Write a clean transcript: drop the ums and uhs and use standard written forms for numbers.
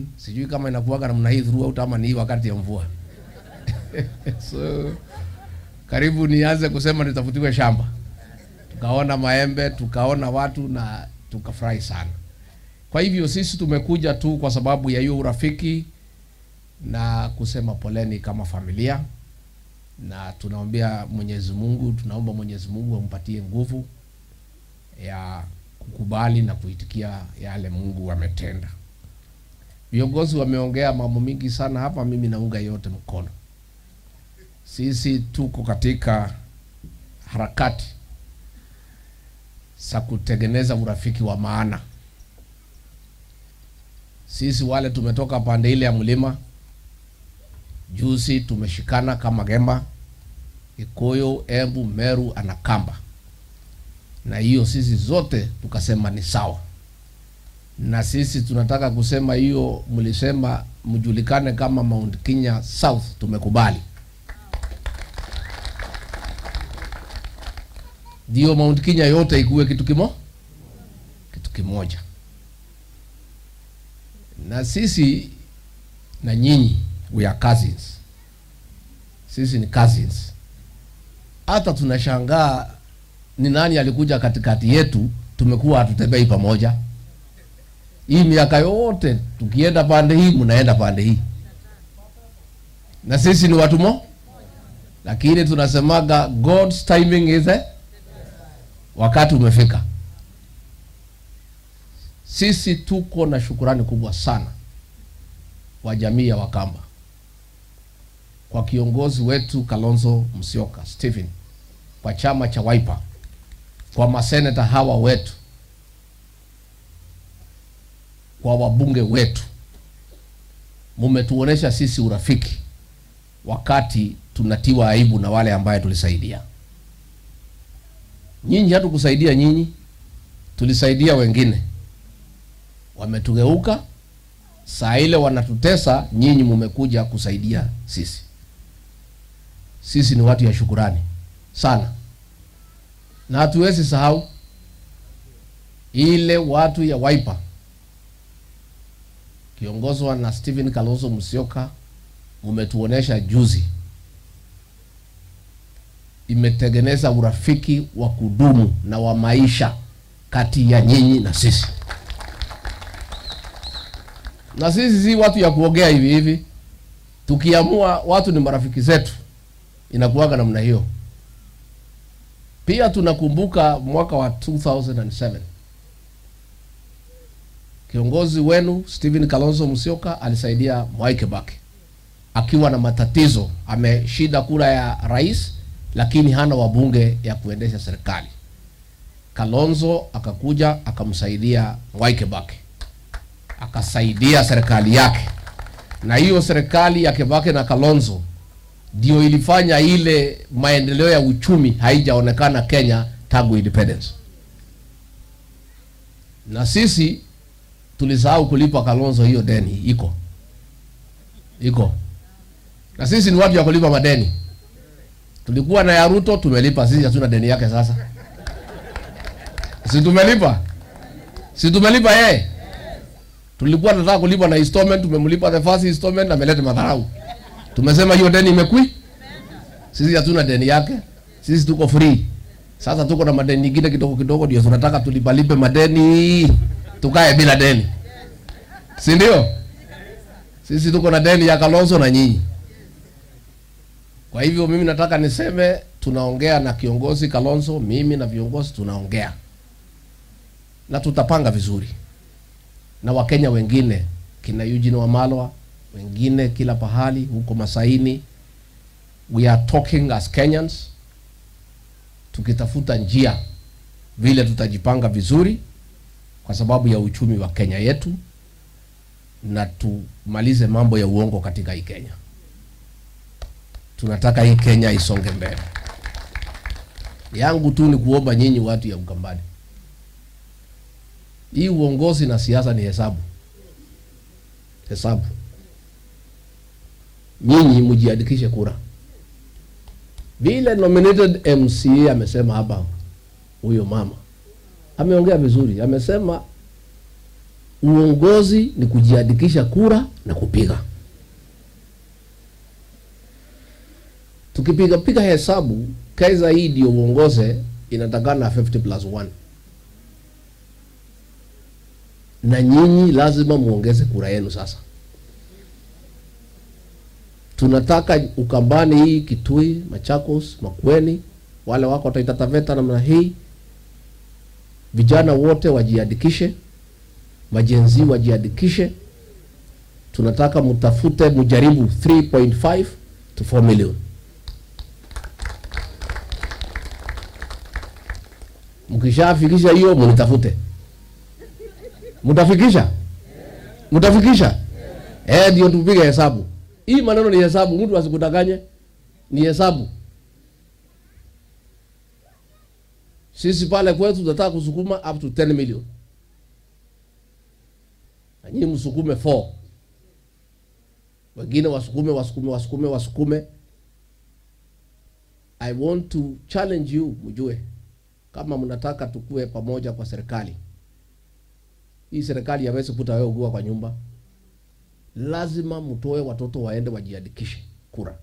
election. Sijui kama inakuwaga namna hii throughout ama ni wakati ya mvua. So karibu nianze kusema nitafutiwe shamba. Tukaona maembe, tukaona watu na tukafurahi sana. Kwa hivyo sisi tumekuja tu kwa sababu ya hiyo urafiki na kusema poleni kama familia, na tunaomba Mwenyezi Mungu ampatie nguvu ya kukubali na kuitikia yale Mungu ametenda. Viongozi wameongea mambo mingi sana hapa, mimi naunga yote mkono. Sisi tuko katika harakati za kutengeneza urafiki wa maana. Sisi wale tumetoka pande ile ya mlima, juzi tumeshikana kama Gemba, Ikoyo, Embu, Meru, Anakamba. Na hiyo sisi zote tukasema ni sawa. Na sisi tunataka kusema hiyo mlisema mjulikane kama Mount Kenya South, tumekubali. Ndio Mount Kenya yote ikuwe kitu kimoja. Na sisi na nyinyi we are cousins. Sisi ni cousins. Hata tunashangaa ni nani alikuja katikati yetu, tumekuwa hatutembei pamoja. Hii miaka yote tukienda pande hii mnaenda pande hii. Na sisi ni watu lakini tunasemaga God's timing is wakati umefika. Sisi tuko na shukurani kubwa sana wa jamii ya Wakamba kwa kiongozi wetu Kalonzo Musyoka Stephen, kwa chama cha Wiper, kwa maseneta hawa wetu, kwa wabunge wetu. Mumetuonesha sisi urafiki wakati tunatiwa aibu na wale ambaye tulisaidia. Nyinyi hatukusaidia nyinyi, tulisaidia wengine. Wametugeuka, saa ile wanatutesa, nyinyi mumekuja kusaidia sisi. Sisi ni watu ya shukurani sana. Na hatuwezi sahau ile watu ya Wiper kiongozwa na Stephen Kalonzo Musyoka, mumetuonesha juzi. Imetengeneza urafiki wa kudumu na wa maisha kati ya nyinyi na sisi. Na sisi si watu ya kuongea hivi hivi. Tukiamua watu ni marafiki zetu, inakuwaga namna hiyo. Pia tunakumbuka mwaka wa 2007. Kiongozi wenu Stephen Kalonzo Musyoka alisaidia Mwai Kibaki akiwa na matatizo, ameshida kura ya rais lakini hana wabunge ya kuendesha serikali. Kalonzo akakuja akamsaidia Mwai Kibaki, akasaidia serikali yake. Na hiyo serikali ya Kibaki na Kalonzo ndio ilifanya ile maendeleo ya uchumi haijaonekana Kenya tangu independence. Na sisi tulisahau kulipa Kalonzo hiyo deni. Iko. Na sisi ni watu ya kulipa madeni. Tulikuwa na ya Ruto, tumelipa. Sisi hatuna deni yake sasa. Si tumelipa yeye. Tulikuwa tunataka kulipa na installment, tumemlipa the first installment, ameleta madharau. Tumesema hiyo deni imekui. Sisi hatuna deni yake. Sisi tuko free. Sasa tuko na madeni nyingine kidogo ndio tunataka tulipalipe madeni. Tukae bila deni. Si ndio? Sisi tuko na deni ya Kalonzo na nyinyi. Kwa hivyo mimi nataka niseme tunaongea na kiongozi Kalonzo, mimi na viongozi tunaongea. Na tutapanga vizuri. Na Wakenya wengine, kina Eugene Wamalwa, wengine kila pahali huko Masaini. We are talking as Kenyans, tukitafuta njia vile tutajipanga vizuri kwa sababu ya uchumi wa Kenya yetu, na tumalize mambo ya uongo katika hii Kenya. Tunataka hii Kenya isonge mbele. Yangu tu ni kuomba nyinyi watu ya Ukambani, hii uongozi na siasa ni hesabu. Nyinyi mjiandikishe kura. Vile nominated MCA amesema hapa, huyo mama ameongea vizuri. Amesema Uongozi ni kujiandikisha kura na kupiga. Tukipiga hesabu, Kaiza hii ndio uongoze inatakana 50+1. Na nyinyi lazima muongeze kura yenu sasa. Tunataka Ukambani hii, Kitui, Machakos, Makueni, wale wako Taita Taveta namna hii, vijana wote wajiandikishe, majenzi wajiandikishe. Tunataka mtafute, mujaribu 3.5 to 4 million. Mkishafikisha hiyo mnitafute. Mtafikisha? Mtafikisha? Ndio tupige hesabu. Hii maneno ni hesabu, mtu asikudanganye. Ni hesabu. Sisi pale kwetu tunataka kusukuma up to 10 million. Na nyinyi msukume 4. Wengine wasukume. I want to challenge you, mjue kama mnataka tukue pamoja kwa serikali. Hii serikali haiwezi kukuta wewe ukiwa kwa nyumba. Lazima mtoe watoto waende wajiandikishe kura.